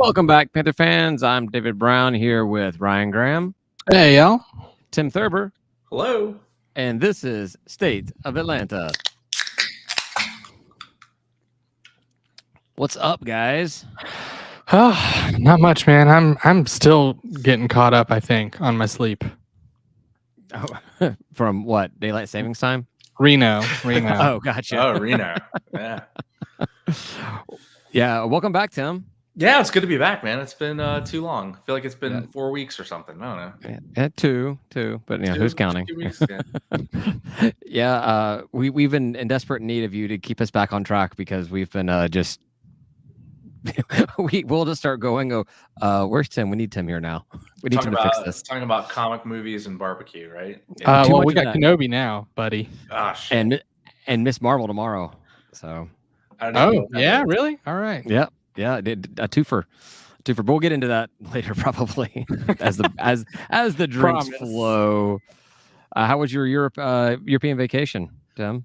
Welcome back, Panther fans. I'm David Brown here with Ryan Graham, Hey, y'all. Tim Thurber, Hello. and this is State of Atlanta. What's up, guys? Oh, not much, man. I'm still getting caught up, I think, on my sleep. Oh, from what? Daylight savings time? Reno. Oh, gotcha. Oh, Reno. Yeah. Yeah, welcome back, Tim. Yeah, it's good to be back, man. It's been too long. I feel like it's been 4 weeks or something. I don't know. Yeah, two, but yeah, who's counting? 2 weeks, yeah. Yeah, we've been in desperate need of you to keep us back on track because we've been just we'll just start going. Where's Tim? We need Tim here now. We need Tim to fix this. Talking about comic movies and barbecue, right? Well, we got Kenobi now, buddy. Gosh. And Miss Marvel tomorrow. So. Oh, yeah, really? All right. Yeah, a twofer. But we'll get into that later, probably as the drinks flow. How was your European vacation, Tim?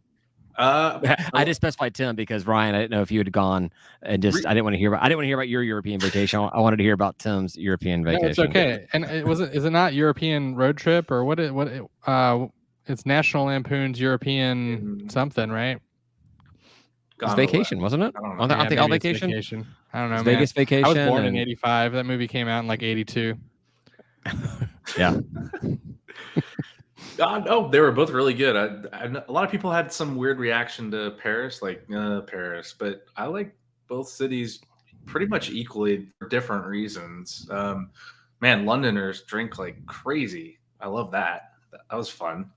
I just specified Tim because Ryan, I didn't know if you had gone and just I didn't want to hear about your European vacation. I wanted to hear about Tim's European vacation. No, it's okay. And is it not European road trip or what? It's National Lampoon's European something, right? It's vacation, wasn't it? I think all vacation. I don't know. Vegas vacation. I was born in '85. That movie came out in like '82. Yeah. No, they were both really good. A lot of people had some weird reaction to Paris, like Paris, but I like both cities pretty much equally for different reasons. Man, Londoners drink like crazy. I love that. That was fun.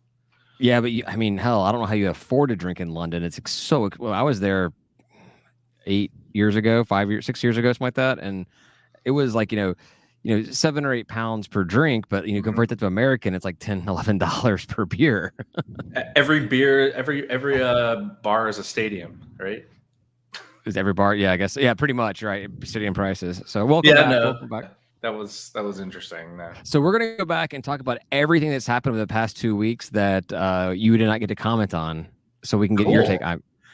Yeah, but hell, I don't know how you afford to drink in London. It's so well. I was there 6 years ago, something like that, and it was like $7 or £8 per drink. But convert that to American, it's like $10-11 per beer. Every bar is a stadium, right? Is every bar? Yeah, I guess. Yeah, pretty much, right? Stadium prices. So welcome back. That was interesting. So we're going to go back and talk about everything that's happened over the past 2 weeks that you did not get to comment on, so we can get your take.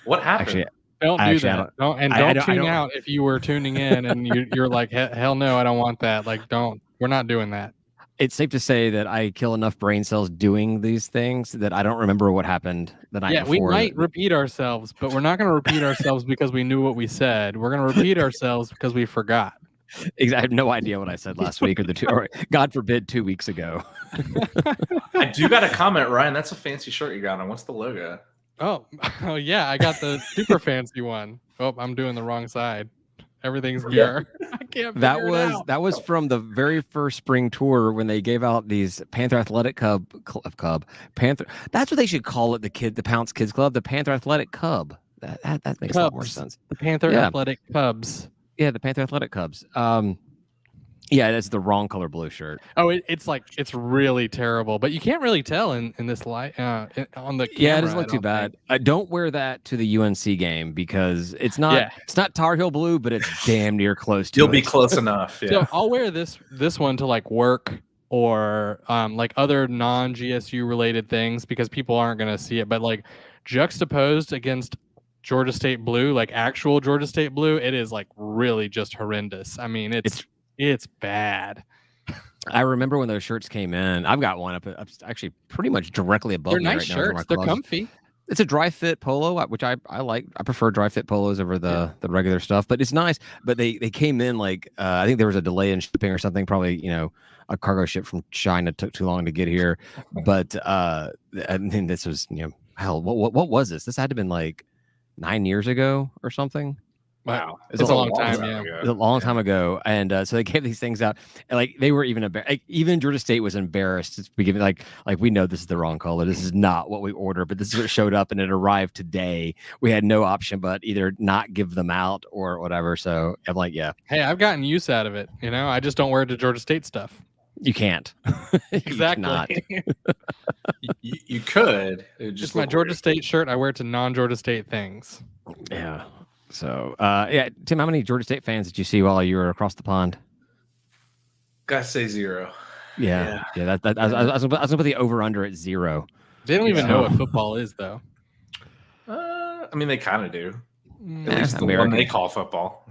What happened? Actually, don't do that. Don't tune out if you were tuning in and you're like, hell no, I don't want that. Like, we're not doing that. It's safe to say that I kill enough brain cells doing these things that I don't remember what happened the night before. Yeah, we might repeat ourselves, but we're not going to repeat ourselves because we knew what we said. We're going to repeat ourselves because we forgot. I have no idea what I said last week or God forbid 2 weeks ago. I do got a comment, Ryan. That's a fancy shirt you got on. What's the logo? Oh yeah, I got the super fancy one. Oh, I'm doing the wrong side. Everything's gear. I can't. That was from the very first spring tour when they gave out these Panther Athletic Cub Panther. That's what they should call it. The Pounce Kids Club, the Panther Athletic Cub. That makes a lot more sense. The Panther Athletic Cubs. Yeah, the Panther Athletic Cubs. Yeah, that's the wrong color blue shirt. Oh, it's really terrible, but you can't really tell in this light on the camera. Yeah, it doesn't look too bad. Don't wear that to the UNC game because it's not Tar Heel blue, but it's damn near close to You'll be close enough. Yeah. So I'll wear this one to like work or like other non-GSU related things because people aren't going to see it, but like juxtaposed against Georgia State blue, like actual Georgia State blue, it is like really just horrendous. I mean, it's bad. I remember when those shirts came in. I've got one up actually pretty much directly above me. They're nice shirts. They're comfy. It's a dry fit polo, which I like. I prefer dry fit polos over the regular stuff, but it's nice. But they came in like I think there was a delay in shipping or something. Probably a cargo ship from China took too long to get here. But I mean, this was hell. What was this? This had to have been like 9 years ago or something. Wow, it's a long time. Yeah, it was a long time ago, and so they gave these things out, and like they were even Georgia State was embarrassed to be giving like we know this is the wrong color. This is not what we ordered, but this is what showed up, and it arrived today. We had no option but either not give them out or whatever. So I'm like, yeah. Hey, I've gotten use out of it. I just don't wear the Georgia State stuff. You can't. Exactly. You could. Just my Georgia State shirt I wear to non-Georgia State things. Yeah. So, Tim, how many Georgia State fans did you see while you were across the pond? Gotta say 0. Yeah. I was gonna put the over/under at 0. They don't even know what football is, though. I mean, they kind of do. At least the one they call football.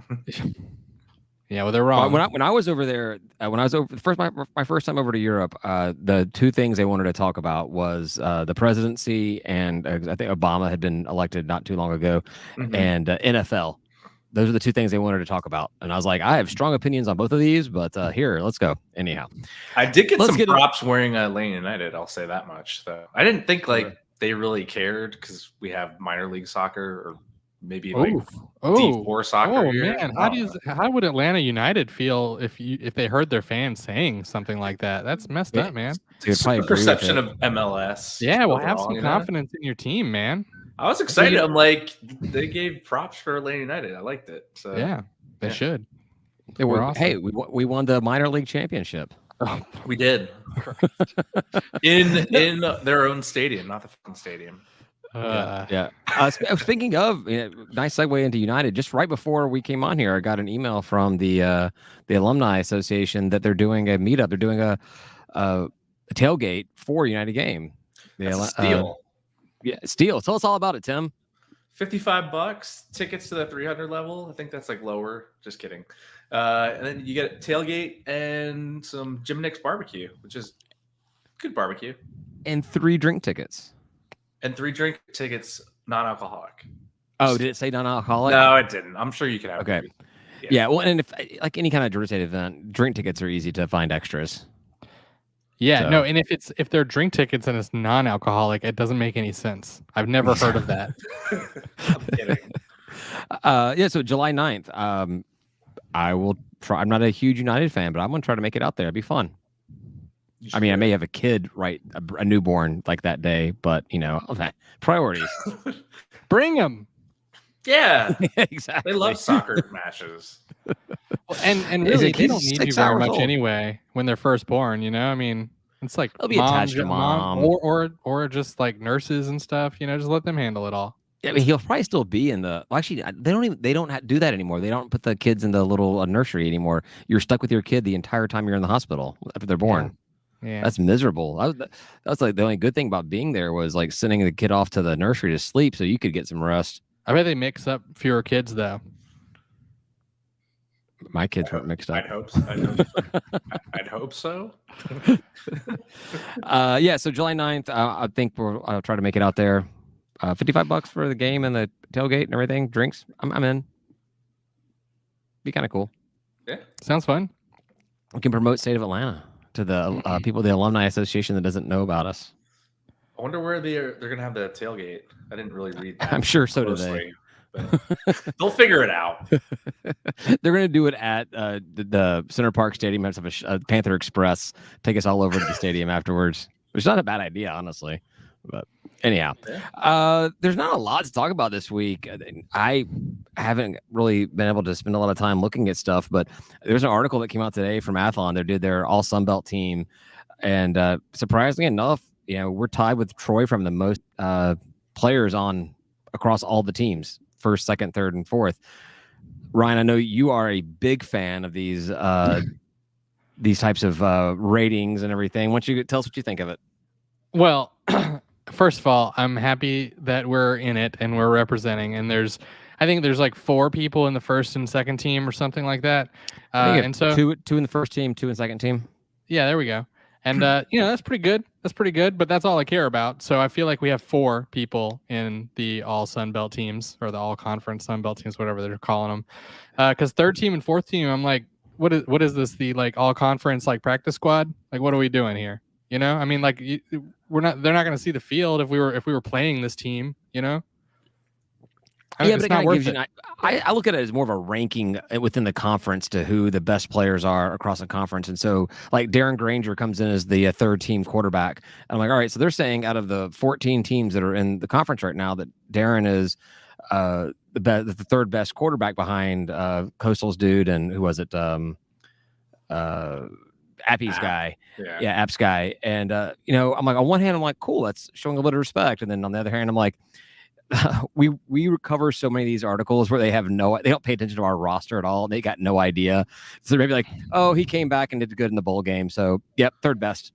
Yeah, well, they're wrong. When I was over there, my first time over to Europe, the two things they wanted to talk about was the presidency, and I think Obama had been elected not too long ago, Mhm. and NFL. Those are the two things they wanted to talk about, and I was like, I have strong opinions on both of these, but here, let's go. Anyhow, I did get Let's some get it- props wearing Atlanta United. I'll say that much. Though I didn't think like they really cared because we have minor league soccer or maybe like D4 soccer. here. Man, I don't know. how would Atlanta United feel if they heard their fans saying something like that? That's messed up, man. So It's probably the agree with perception it. of MLS. Yeah, well, have overall, some you know? confidence in your team, man. I was excited. I'm like, they gave props for Atlanta United. I liked it. So Yeah, they yeah. should. Hey, We're awesome. hey, we won the minor league championship. we did in their own stadium, not the fucking stadium. Yeah. Speaking of, nice segue into United. Just right before we came on here, I got an email from the Alumni Association that they're doing a meetup. They're doing a tailgate for United game. That's a steal. Yeah, steal. Tell us all about it, Tim. $55 tickets to the 300 level. I think that's like lower. Just kidding. And then you get a tailgate and some Jim Nick's barbecue, which is good barbecue, And 3 drink tickets. and 3 drink tickets, non-alcoholic. Oh, did it say non-alcoholic? No, it didn't. I'm sure you could have. Okay. Yeah. Yeah. Well, and if like any kind of Drew Estate event, drink tickets are easy to find extras. Yeah, So- no, and if they're drink tickets and it's non-alcoholic, it doesn't make any sense. I've never heard of that. I'm kidding. Yeah. So July 9th. I will try. I'm not a huge United fan, but I'm gonna try to make it out there. It'd be fun. I mean, I may have a kid, right, a newborn like that day, but okay. Priorities. Bring them. Yeah, Exactly. they love soccer matches. And Is really, it they don't kids need you 6 very hours much old? anyway when they're first born. I mean, it's like They'll be attached to mom. or just like nurses and stuff. Just let them handle it all. I mean, he'll probably still be in the. Well, actually, they don't do that anymore. They don't put the kids in the little nursery anymore. You're stuck with your kid the entire time you're in the hospital after they're born. Yeah. That's miserable. That's like the only good thing about being there was like sending the kid off to the nursery to sleep so you could get some rest. I bet they mix up fewer kids though. My kids weren't mixed I'd up. hope so. I'd hope so. Yeah. So July 9th, I think I'll try to make it out there. $55 for the game and the tailgate and everything. Drinks. I'm in. Be kind of cool. Yeah. Sounds fun. We can promote State of Atlanta to the people, the Alumni Association that doesn't know about us. I wonder where they're gonna have the tailgate. I didn't really read that. I'm sure so do they. closely, but they'll figure it out. They're going to do it at the Center Park Stadium. Have a Panther Express take us all over to the stadium afterwards, which is not a bad idea, honestly. But anyhow, there's not a lot to talk about this week. I haven't really been able to spend a lot of time looking at stuff, but there's an article that came out today from Athlon. They did their all Sunbelt team, and surprisingly enough, we're tied with Troy from the most players on across all the teams. First, second, third, and fourth. Ryan, I know you are a big fan of these types of ratings and everything. Why don't you tell us what you think of it? Well, first of all, I'm happy that we're in it and we're representing. And I think there's like 4 people in the first and second team or something like that. And so two in the first team, 2 in the second team. Yeah, there we go. And that's pretty good. That's pretty good. But that's all I care about. So I feel like we have 4 people in the all Sunbelt teams or the all conference Sunbelt teams, whatever they're calling them. Because third team and fourth team, I'm like, what is this? The like all conference like practice squad? Like, what are we doing here? I mean, like they're not going to see the field if we were playing this team. Yeah, but it's not worth it. I look at it as more of a ranking within the conference to who the best players are across the conference. And so, like, Darren Granger comes in as the third team quarterback. And I'm like, all right, so they're saying out of the 14 teams that are in the conference right now that Darren is the third best quarterback behind Coastal's dude and who was it? Appy's guy. Yeah, App's guy. And, I'm like, on one hand, I'm like, cool, that's showing a little respect. And then on the other hand, I'm like, we recover so many of these articles where they don't pay attention to our roster at all. They got no idea. So maybe like, oh, he came back and did good in the bowl game. So yep, third best.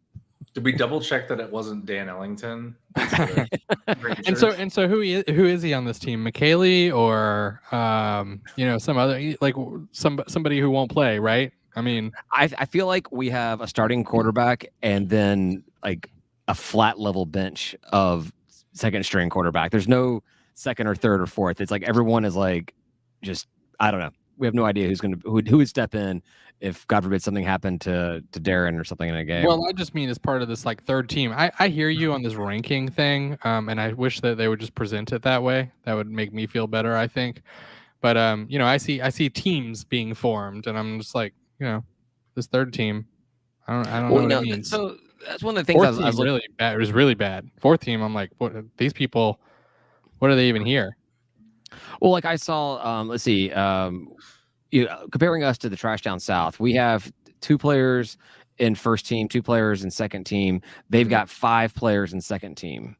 Did we double check that it wasn't Dan Ellington? instead of Richards? And so who is he on this team? McKaylee or some other like somebody who won't play, right? I mean, I feel like we have a starting quarterback and then like a flat level bench of second string quarterback. There's no second or third or fourth. It's like everyone is like just I don't know. We have no idea who would step in if God forbid something happened to Darren or something in a game. well, I just mean as part of this like third team. I hear you on this ranking thing, and I wish that they would just present it that way. That would make me feel better, I think. But I see teams being formed, and I'm just like, this third team. I don't know what it means. So that's one of the things Fourth I was team really bad. It was really bad. Fourth team, I'm like, what? These people, what are they even here? Well, like I saw, let's see, comparing us to the Trash Down South, we have 2 players in first team, 2 players in second team. They've got 5 players in second team.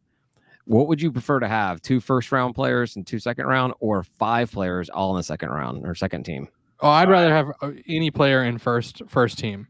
What would you prefer to have? 2 first round players and 2 second round, or 5 players all in the second round or second team? Oh, I'd rather have any player in first team.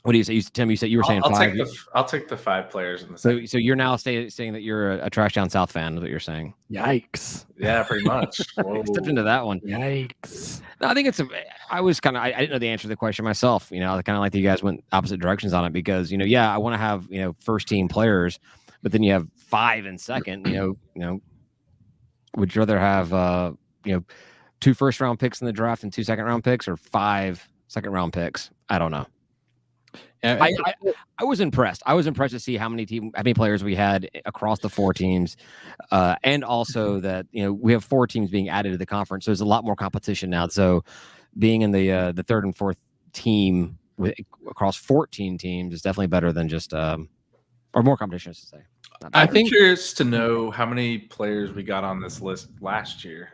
What do you say, Tim? You said you were saying 5. I'll take the 5 players in the So second. you're now saying that you're a Trash Down South fan, is what you're saying. Yikes! Yeah, pretty much. Whoa. Stepped into that one. Yikes! No, I think I didn't know the answer to the question myself. I kind of like that you guys went opposite directions on it because, I want to have, first team players, but then you have 5 in second, would you rather have, 2 first round picks in the draft and 2 second round picks or 5 second round picks? I don't know. I was impressed. I was impressed to see how many players we had across the 4 teams, and also that we have 4 teams being added to the conference. So there's a lot more competition now. So being in the third and fourth team across 14 teams is definitely better than just or more competition, I should say. I'm curious to know how many players we got on this list last year.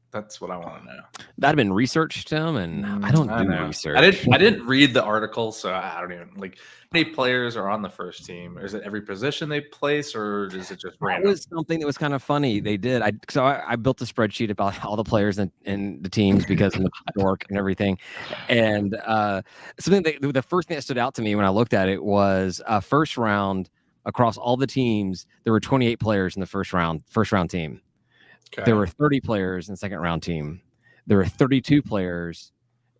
That's what I want to know. That'd been researched, Tim, and I don't do research. I didn't read the article, so I don't even like. How many players are on the first team? Or is it every position they place, or is it just random? That was something that was kind of funny. They did. I built a spreadsheet about all the players in the teams because of the dork and everything. And the first thing that stood out to me when I looked at it was first round across all the teams. There were 28 players in the first round team. Okay. There were 30 players in the second round team. There were 32 players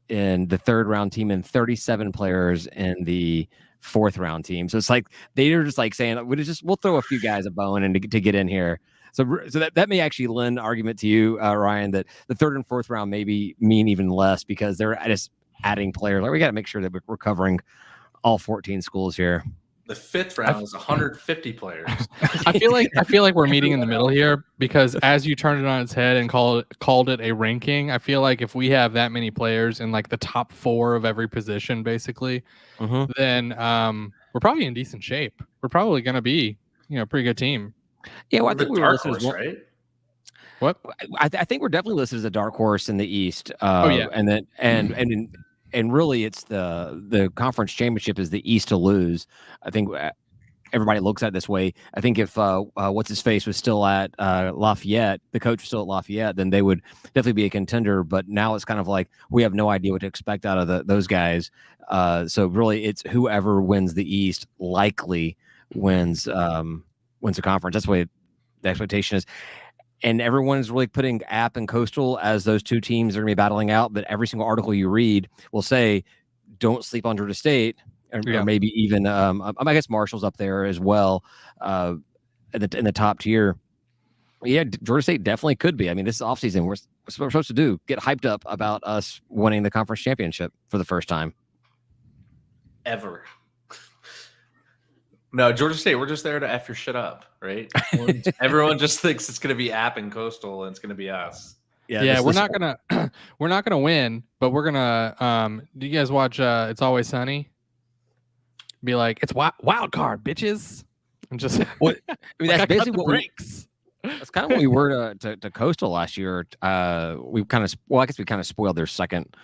in the third round team and 37 players in the fourth round team. So it's like they were just like saying we'll throw a few guys a bone and to get in here. So that may actually lend argument to you, Ryan, that the third and fourth round maybe mean even less because they're just adding players. Like we got to make sure that we're covering all 14 schools here. The fifth round is 150 players. I feel like we're meeting in the middle here because as you turned it on its head and called it a ranking, I feel like if we have that many players in like the top 4 of every position, basically, then we're probably in decent shape. We're probably going to be, a pretty good team. Yeah, well, I think we were listed as well. Right? What? I think we're definitely listed as a dark horse in the East. And really, it's the conference championship is the East to lose. I think everybody looks at it this way. I think if what's his face was still at Lafayette, the coach was still at Lafayette, then they would definitely be a contender. But now it's kind of like we have no idea what to expect out of those guys. So really, it's whoever wins the East likely wins the conference. That's the way the expectation is. And everyone is really putting App and Coastal as those 2 teams are going to be battling out. But every single article you read will say, don't sleep on Georgia State, or maybe even, I guess Marshall's up there as well in the top tier. Yeah, Georgia State definitely could be. I mean, this is offseason. We're supposed to do, get hyped up about us winning the conference championship for the first time. Ever. No, Georgia State, we're just there to F your shit up, right? Everyone just thinks it's going to be App and Coastal and it's going to be us. Yeah, we're not gonna win, but we're gonna do you guys watch It's Always Sunny? Be like, it's wild card, bitches. And just what I mean, that's basically what breaks. That's kind of what we were to Coastal last year. We kind of I guess we kind of spoiled their second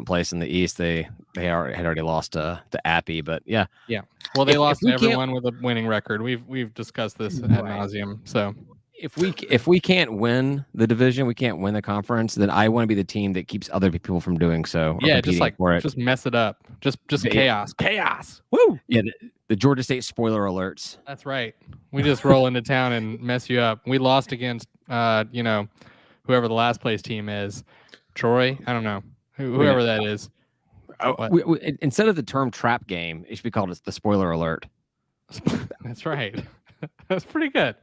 place in the East. They had already lost to Appy, but yeah. Well, they lost to everyone with a winning record. We've discussed this ad nauseum. So if we can't win the division, we can't win the conference, then I want to be the team that keeps other people from doing so. Or Yeah, just competing like for it. just mess it up. Just Yeah. chaos. Woo! Yeah, the Georgia State spoiler alerts. That's right. We just roll into town and mess you up. We lost against whoever the last place team is. Troy? I don't know. Whoever that is. What? Instead of the term trap game, it should be called the spoiler alert. That's right. That's pretty good.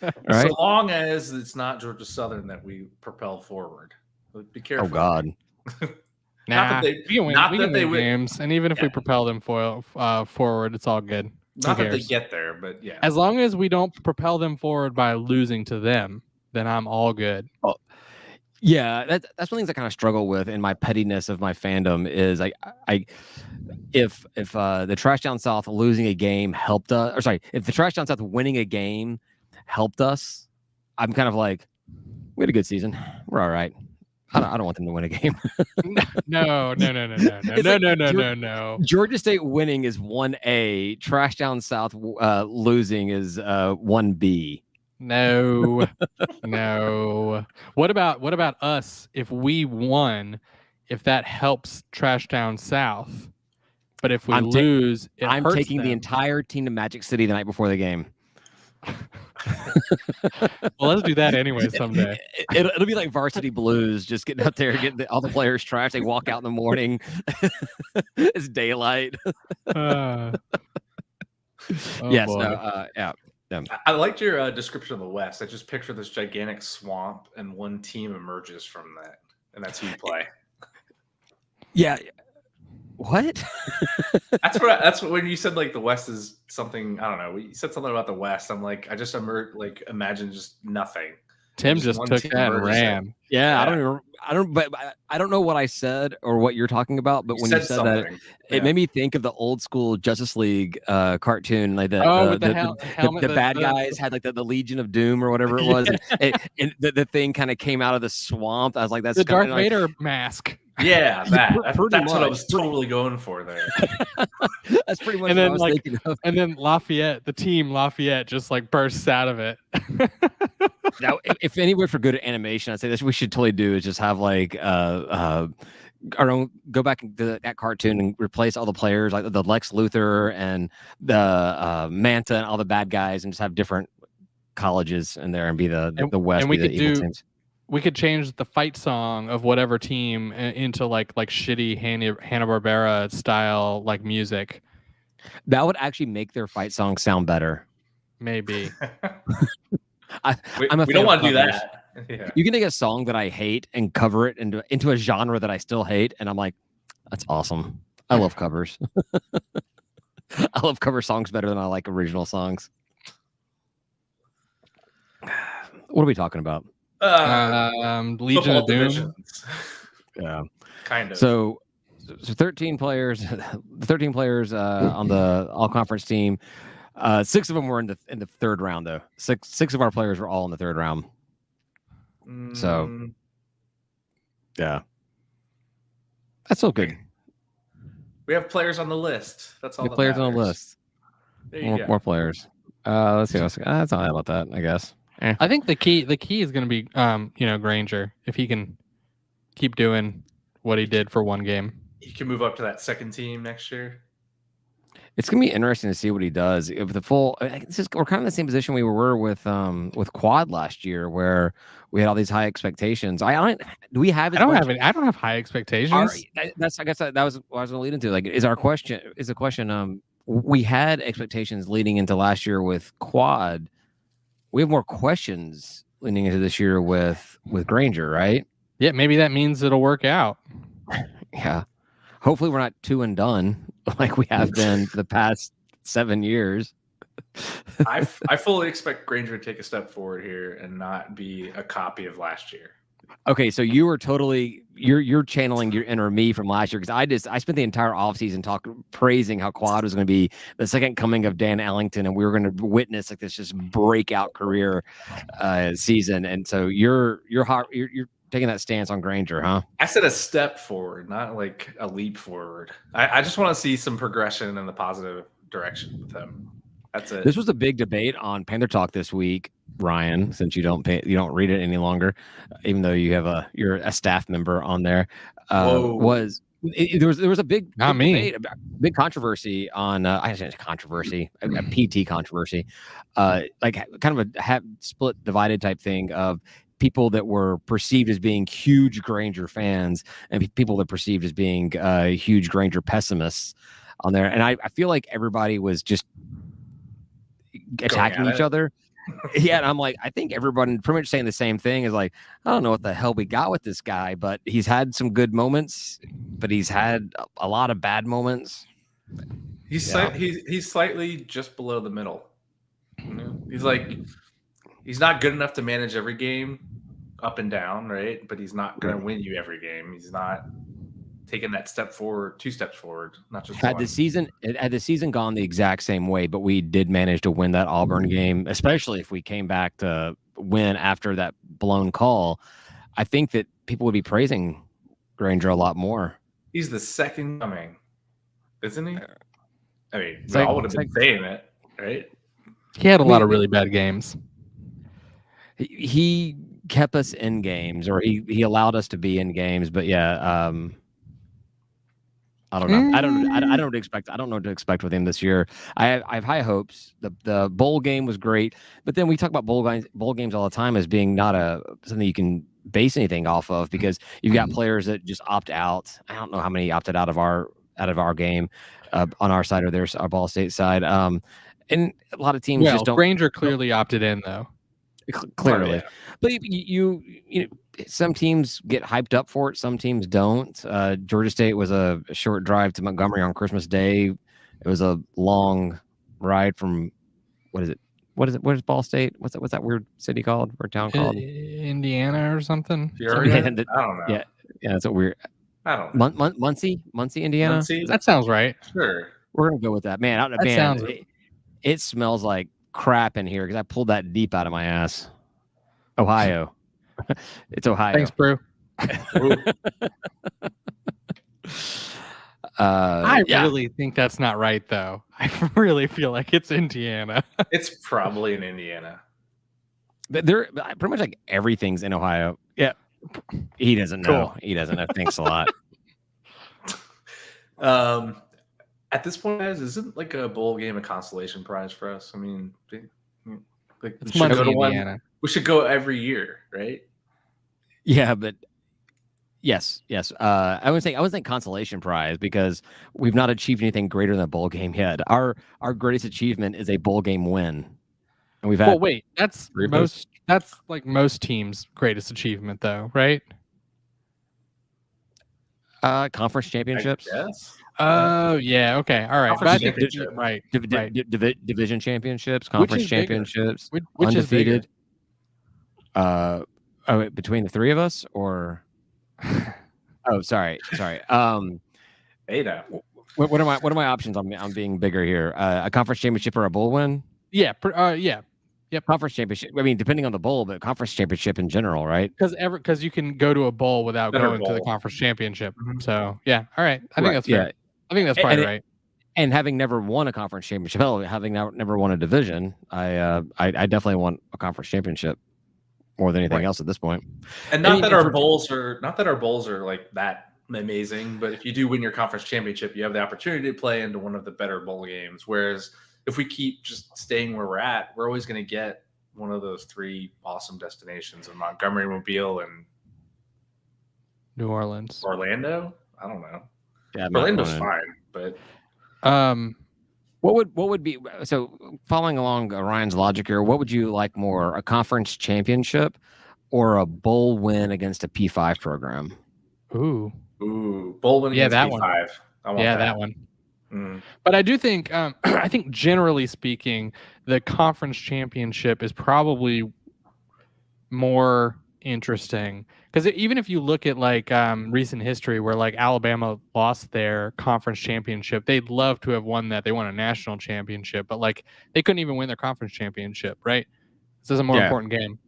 Right? So long as it's not Georgia Southern that we propel forward. Be careful. Oh God. Nah, we can win, not we that can they win would- games, and even if we Yeah. propel them forward, it's all good. Not Who that they cares? get there, but yeah. As long as we don't propel them forward by losing to them, then I'm all good. Yeah, that's one of the things I kind of struggle with in my pettiness of my fandom is if the Trash Down South losing a game helped us, or sorry, if the Trash Down South winning a game helped us, I'm kind of like, we had a good season, we're all right. I don't want them to win a game. No. It's like No. Georgia State winning is 1A. Trash Down South losing is 1B. No. What about us if we won? If that helps Trash Down South, but if we lose, I'm hurts taking the them. entire team to Magic City the night before the game. Well, let's do that anyway someday. It'll be like Varsity Blues, just getting out there, getting all the players trashed. They walk out in the morning. It's daylight. Oh, Yes. boy. Yeah. I liked your description of the West. I just picture this gigantic swamp, and one team emerges from that, and that's who you play. Yeah. What? That's what when you said like the West is something. I don't know. You said something about the West. I'm like, I just imagine just nothing. Tim just just one took team that and emerges ran. Yeah. Yeah. I don't know what I said or what you're talking about. But You when said you said that, something. it made me think of the old school Justice League cartoon, like With the helmet, the bad guys had like the Legion of Doom or whatever it was, and the thing kind of came out of the swamp. I was like, that's the Darth kinda like, Vader mask. Yeah, that's Pretty what I much. was totally going for there. That's pretty much And what then, I was like, thinking of. And then Lafayette, the team Lafayette, just like bursts out of it. Now, if anywhere for good animation, I'd say this we should totally do is just have like our own, go back to that cartoon and replace all the players, like the Lex Luthor and the Manta and all the bad guys, and just have different colleges in there and be the West. and we be the could evil do- teams. We could change the fight song of whatever team into like shitty Hanna-Barbera style like music. That would actually make their fight song sound better. Maybe. We I'm a don't fan want of to do covers. that. Yeah. You can take a song that I hate and cover it into a genre that I still hate, and I'm like, that's awesome. I love covers. I love cover songs better than I like original songs. What are we talking about? Legion Football of Doom. divisions. Yeah. Kind of. So 13 players, 13 players on the all conference team. 6 of them were in the third round though. Six of our players were all in the third round. So yeah. That's so good. we have players on the list. That's all. The that players on the matters. list. There you go. More players. Let's see. That's not about that, I guess. I think the key is going to be Granger, if he can keep doing what he did for one game. He can move up to that second team next year. It's gonna be interesting to see what he does. If the full, we're kind of in the same position we were with Quad last year, where we had all these high expectations. Do we have? I don't have high expectations. I guess that was what I was going to lead into. Like, is the question? We had expectations leading into last year with Quad. We have more questions leading into this year with Granger, right? Yeah, maybe that means it'll work out. Yeah. Hopefully, we're not 2 and done like we have been for the past 7 years. I fully expect Granger to take a step forward here and not be a copy of last year. Okay, so you were totally you're channeling your inner me from last year, because I spent the entire offseason praising how Quad was going to be the second coming of Dan Ellington, and we were going to witness like this just breakout career season. And so you're taking that stance on Granger, huh? I said a step forward, not like a leap forward. I just want to see some progression in the positive direction with him. That's it. This was a big debate on Panther Talk this week Ryan, since you don't read it any longer, even though you're a staff member on there. Whoa. There was a big Not me. debate, big controversy on I say controversy, a PT controversy, like kind of a split divided type thing of people that were perceived as being huge Granger fans and people that perceived as being huge Granger pessimists on there. And I feel like everybody was just attacking each other. Yeah, and I'm like, I think everybody pretty much saying the same thing is like, I don't know what the hell we got with this guy, but he's had some good moments, but he's had a lot of bad moments. He's slightly just below the middle. You know? He's not good enough to manage every game up and down, right? But he's not going to win you every game. He's not taking that step forward, 2 steps forward, not just had one. the season gone the exact same way, but we did manage to win that Auburn game, especially if we came back to win after that blown call. I think that people would be praising Granger a lot more. He's the second coming, isn't he? I mean, It's we like- all would have it's been saying it, right? He had a lot of really bad games. He kept us in games, or he allowed us to be in games, but yeah, I don't know. I don't know what to expect. I don't know what to expect with him this year. I have high hopes. The bowl game was great, but then we talk about bowl games all the time as being not something you can base anything off of, because you've got players that just opt out. I don't know how many opted out of our game on our side or our Ball State side. And a lot of teams just don't. Granger clearly opted in though. Clearly, Oh, yeah. but you know, some teams get hyped up for it, some teams don't. Georgia State was a short drive to Montgomery on Christmas Day. It was a long ride from what is it? What is Ball State? What's that weird city called or town called? Indiana or something. Peoria? Yeah, I don't know. yeah, that's what weird. I don't know. Muncie, Indiana. Muncie? That sounds right. Sure. We're gonna go with that, man. That sounds- It smells like crap in here because I pulled that deep out of my ass. Ohio. It's Ohio. Thanks, bro. I really think that's not right, though. I really feel like it's Indiana. It's probably in Indiana. They're pretty much like everything's in Ohio. Yeah. He doesn't know. Cool. He doesn't know. Thanks a lot. At this point, guys, isn't like a bowl game a consolation prize for us? I mean, like It's Muncie, Indiana. We should go every year, right? Yeah, but yes. I would think consolation prize because we've not achieved anything greater than a bowl game yet. Our greatest achievement is a bowl game win, and we've had. Well, wait, that's three of those. That's like most teams' greatest achievement, though, right? Conference championships. Yes. Oh, yeah. Okay. All right. Conference But I think championship. right. Division championships, Which conference is bigger? championships, Which is bigger? undefeated. Between the three of us, or sorry. Hey, now. What are my options on being bigger here? A conference championship or a bowl win? Yeah. Yeah. Conference championship. I mean, depending on the bowl, but conference championship in general, right? Because you can go to a bowl without Better going to the bowl. conference championship. Mhm. So yeah. All right. I think Right, that's fair. yeah. I think that's probably And right. And having never won a conference championship, having never won a division, I definitely want a conference championship more than anything Right. else at this point. And not And that for- our bowls are like that amazing, but if you do win your conference championship, you have the opportunity to play into one of the better bowl games. Whereas if we keep just staying where we're at, we're always going to get one of those 3 awesome destinations in Montgomery, Mobile, and New Orleans. Orlando. I don't know. Yeah, I'm not Orlando's going. fine, but What would be so following along Ryan's logic here? What would you like more, a conference championship or a bowl win against a P5 program? Ooh. bowl win Yeah, against that one. P5. I want Yeah, that one. Mm. But I do think, I think generally speaking, the conference championship is probably more interesting because even if you look at like recent history where like Alabama lost their conference championship, they'd love to have won that. They won a national championship, but like they couldn't even win their conference championship, right? This is a more Yeah. important game,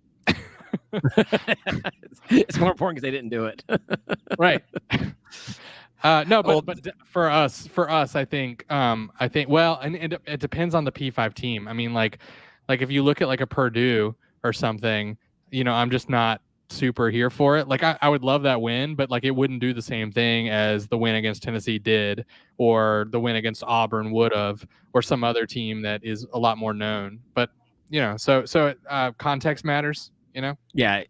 It's more important because they didn't do it. right? No, Well, but for us, I think well, and it depends on the P5 team. I mean, like if you look at like a Purdue or something, I'm just not super here for it. Like I would love that win, but like it wouldn't do the same thing as the win against Tennessee did, or the win against Auburn would have, or some other team that is a lot more known. But so context matters. Yeah.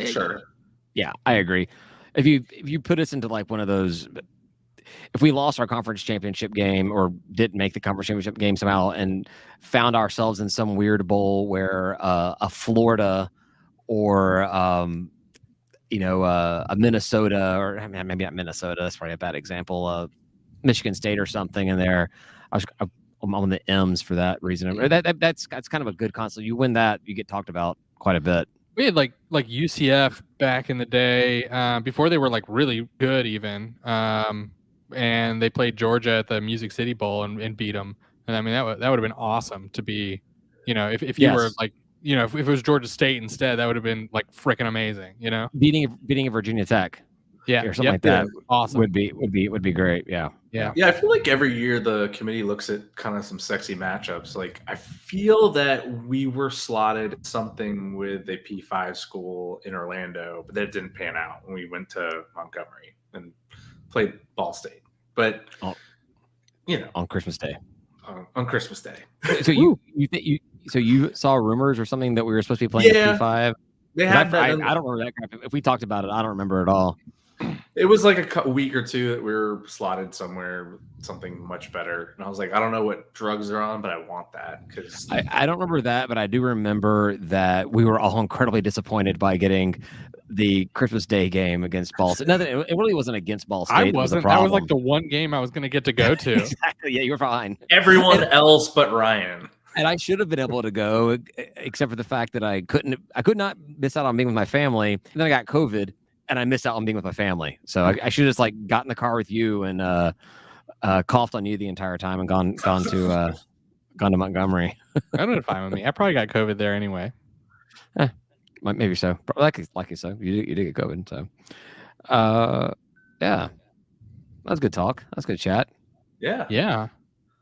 Sure. Yeah, I agree. If you put us into like one of those, if we lost our conference championship game or didn't make the conference championship game somehow and found ourselves in some weird bowl where a Florida or a Minnesota, or maybe not Minnesota, that's probably a bad example, Michigan State or something in there. I'm on the M's for that reason. That's kind of a good concept. You win that, you get talked about quite a bit. We had like UCF back in the day, before they were like really good even, and they played Georgia at the Music City Bowl and beat them. And I mean that would have been awesome to be, if you were like, if it was Georgia State instead, that would have been like freaking amazing. Beating a Virginia Tech, or something like that, awesome. would be great. Yeah. I feel like every year the committee looks at kind of some sexy matchups. Like I feel that we were slotted something with a P5 school in Orlando, but that didn't pan out when we went to Montgomery and played Ball State. But on Christmas Day. On Christmas Day. So you saw rumors or something that we were supposed to be playing at P5? They had that. I don't remember that crap. If we talked about it, I don't remember at all. It was like a week or two that we were slotted somewhere, something much better. And I was like, I don't know what drugs are on, but I want that because I don't remember that, but I do remember that we were all incredibly disappointed by getting the Christmas Day game against Ball State. Nothing. It really wasn't against Ball State. I wasn't. That was like the one game I was going to get to go to. Exactly. Yeah, you were fine. Everyone else but Ryan. And I should have been able to go, except for the fact that I could not miss out on being with my family. And then I got COVID, and I missed out on being with my family. So I should have just like got in the car with you and coughed on you the entire time and gone to Montgomery. That would have fine with me. I probably got COVID there anyway. Maybe so. Likely so. You did get COVID. So, yeah, that was good talk. That's good chat. Yeah.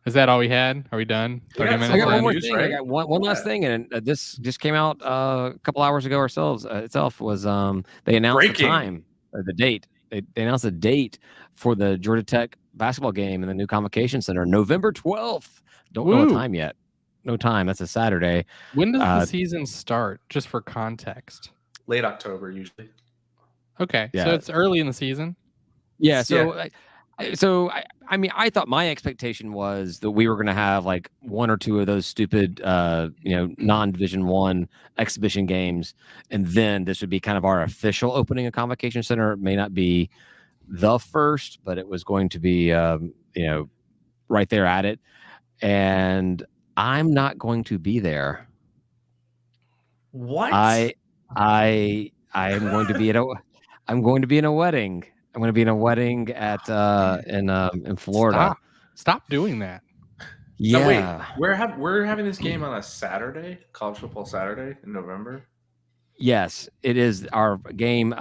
Is that all we had? Are we done? 30 minutes. I got one more news, thing. right? I got one last thing, and this just came out a couple hours ago itself was they announced the time or the date. They announced the date for the Georgia Tech basketball game in the new Convocation Center, November 12th. Don't know the time yet. No time. That's a Saturday. When does the season start? Just for context. Late October usually. Okay, so it's early in the season. Yeah. So I mean, I thought my expectation was that we were going to have like one or two of those stupid, non-Division I exhibition games, and then this would be kind of our official opening of Convocation Center. It may not be the first, but it was going to be, right there at it. And I'm not going to be there. What? I am going to be I'm going to be in a wedding. I'm going to be in a wedding at in Florida. Stop doing that. Yeah. No, wait, we're having this game on a Saturday, college football Saturday in November. Yes, it is our game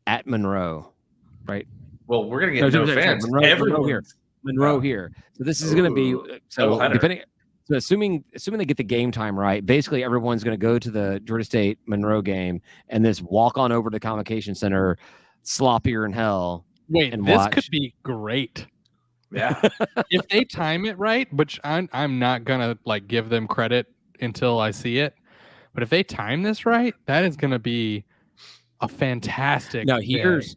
at Monroe, right? Well, we're gonna get no fans. Monroe here. So this is going to be depending. So assuming they get the game time right, basically everyone's going to go to the Georgia State Monroe game and this walk on over to the Convocation Center, sloppier in hell. Wait, and this could be great. Yeah. If they time it right, which I'm not gonna like give them credit until I see it, but if they time this right, that is gonna be a fantastic. Now here's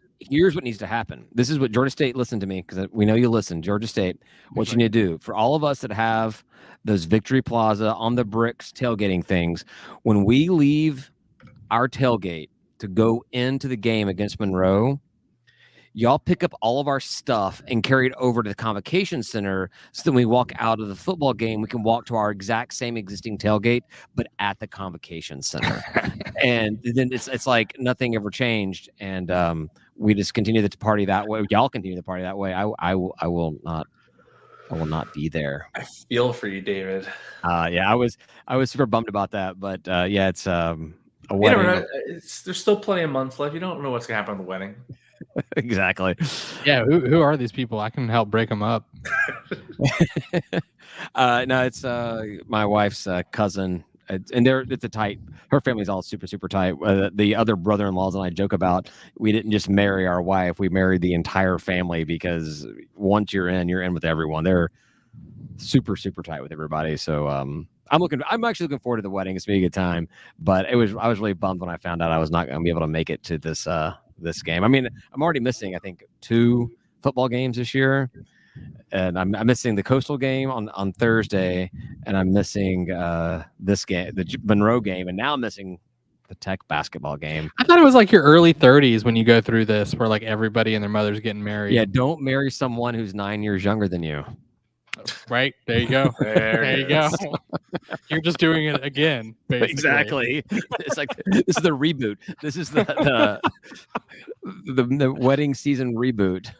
what needs to happen. This is what Georgia State, listen to me because we know you listen. Georgia State, what you need to do for all of us that have those Victory Plaza on the bricks tailgating things, when we leave our tailgate to go into the game against Monroe, y'all pick up all of our stuff and carry it over to the Convocation Center so that when we walk out of the football game, we can walk to our exact same existing tailgate, but at the Convocation Center. And then it's like nothing ever changed. And we just continue to party that way. Y'all continue to party that way. I will not be there. I feel for you, David. Yeah, I was super bummed about that, but yeah, it's a wedding. There's still plenty of months left. You don't know what's gonna happen at the wedding. Exactly. Yeah, who are these people? I can help break them up. No, it's my wife's cousin and it's a tight. Her family's all super super tight. The other brother-in-laws and I joke about we didn't just marry our wife; we married the entire family because once you're in with everyone. They're super super tight with everybody. So I'm actually looking forward to the wedding. It's gonna be a good time. But I was really bummed when I found out I was not going to be able to make it to this game. I mean, I'm already missing I think 2 football games this year. And I'm missing the Coastal game on Thursday, and I'm missing this game, the Monroe game, and now I'm missing the Tech basketball game. I thought it was like your early 30s when you go through this, where like everybody and their mother's getting married. Yeah, don't marry someone who's 9 years younger than you. Right? There you go. There you go. You're just doing it again. Basically. Exactly. It's like this is the reboot. This is the wedding season reboot.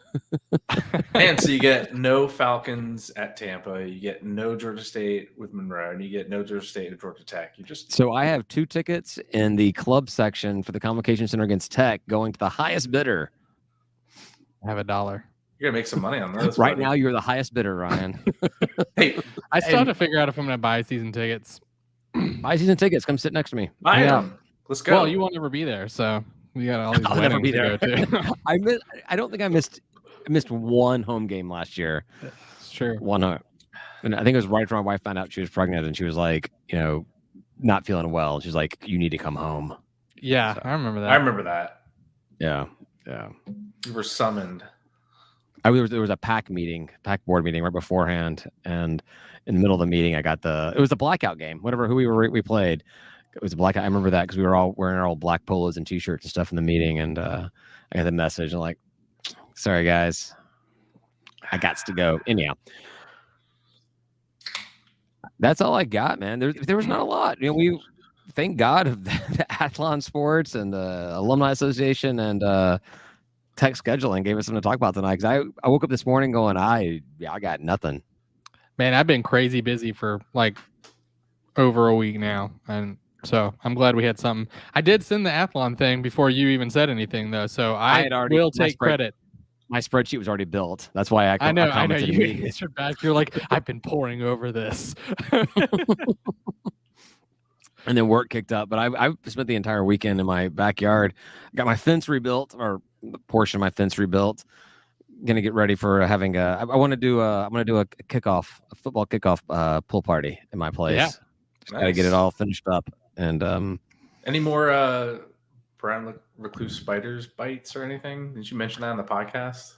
And so you get no Falcons at Tampa, you get no Georgia State with Monroe, and you get no Georgia State at Georgia Tech. So I have 2 tickets in the club section for the Convocation Center against Tech, going to the highest bidder. I have $1. You're gonna make some money on those. Right now, you're the highest bidder, Ryan. Hey, I still have to figure out if I'm going to buy season tickets. Buy season tickets. Come sit next to me. buy Yeah. them. Let's go. Well, you won't ever be there, so we got all these I'll never weddings be there. to go to. I don't think I missed one home game last year. It's true. One home. And I think it was right after my wife found out she was pregnant, and she was like, not feeling well. She's like, "You need to come home." Yeah, So, I remember that. I remember that. Yeah. You were summoned. There was a PAC board meeting right beforehand, and in the middle of the meeting, it was the blackout game. Who we played, it was a blackout. I remember that because we were all wearing our old black polos and t-shirts and stuff in the meeting, and I got the message and like, "Sorry guys, I got to go." Anyhow, that's all I got, man. There was not a lot. We thank God of the Athlon Sports and the Alumni Association and Tech scheduling gave us something to talk about tonight. Because I woke up this morning going, I got nothing. Man, I've been crazy busy for like over a week now, and so I'm glad we had something. I did send the Athlon thing before you even said anything, though, so I will take credit. My spreadsheet was already built. That's why I know. commented You immediately. answered back. You're like, I've been poring over this. And then work kicked up. But I spent the entire weekend in my backyard. Got my fence rebuilt, or a portion of my fence rebuilt. Gonna get ready for having I'm gonna do a football kickoff pool party in my place. Yeah. Just gotta get it all finished up. And Any more brown recluse spiders bites or anything? Did you mention that on the podcast?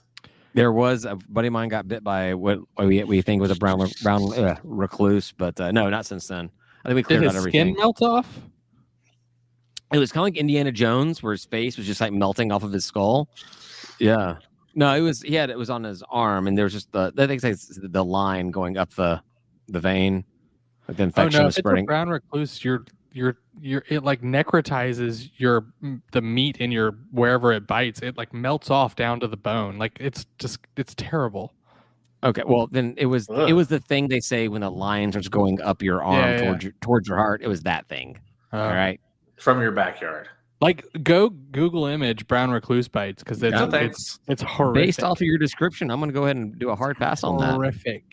there was a buddy of mine got bit by what we think was a brown recluse, but no, not since then. I think we Did cleared out his everything. skin melt off? It was kind of like Indiana Jones, where his face was just like melting off of his skull. Yeah. No, it was on his arm, and there was just I think it's like the line going up the vein, like the infection was If it's spreading. a brown recluse, it like necrotizes the meat in your wherever it bites. It like melts off down to the bone. Like it's terrible. Okay, well then it was the thing they say when the line starts going up your arm towards your heart. It was that thing. All right. From your backyard. Like go Google image brown recluse bites because it's horrific. Based off of your description, I'm going to go ahead and do a hard pass on that. Horrific.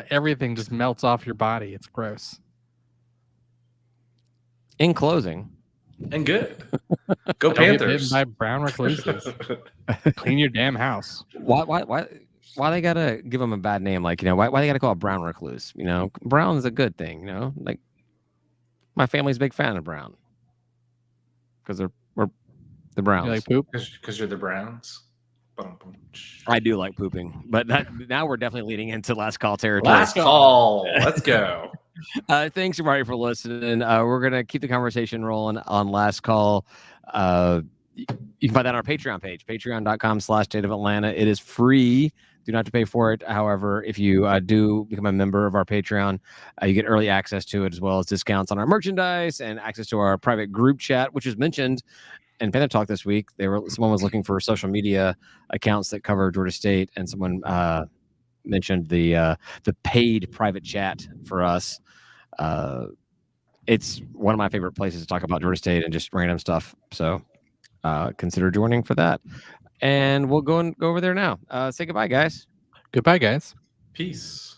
Everything just melts off your body. It's gross. In closing, And good. Go Don't get Panthers. bitten by brown recluses. Clean your damn house. why they gotta give them a bad name? Like, why they gotta call it brown recluse? Brown is a good thing. Like my family's a big fan of brown because we're the Browns. You like poop? Because you're the Browns. I do like pooping, but now we're definitely leading into last call territory. Last call. Let's go. Thanks everybody for listening. We're gonna keep the conversation rolling on last call. You can find that on our Patreon page, patreon.com/State of Atlanta. It is free. Do not have to pay for it. However, if you do become a member of our Patreon, you get early access to it, as well as discounts on our merchandise and access to our private group chat, which was mentioned in Panther Talk this week. Someone was looking for social media accounts that cover Georgia State, and someone mentioned the paid private chat for us. It's one of my favorite places to talk about Georgia State and just random stuff. So consider joining for that. And we'll go over there now. Say goodbye, guys. Goodbye, guys. Peace.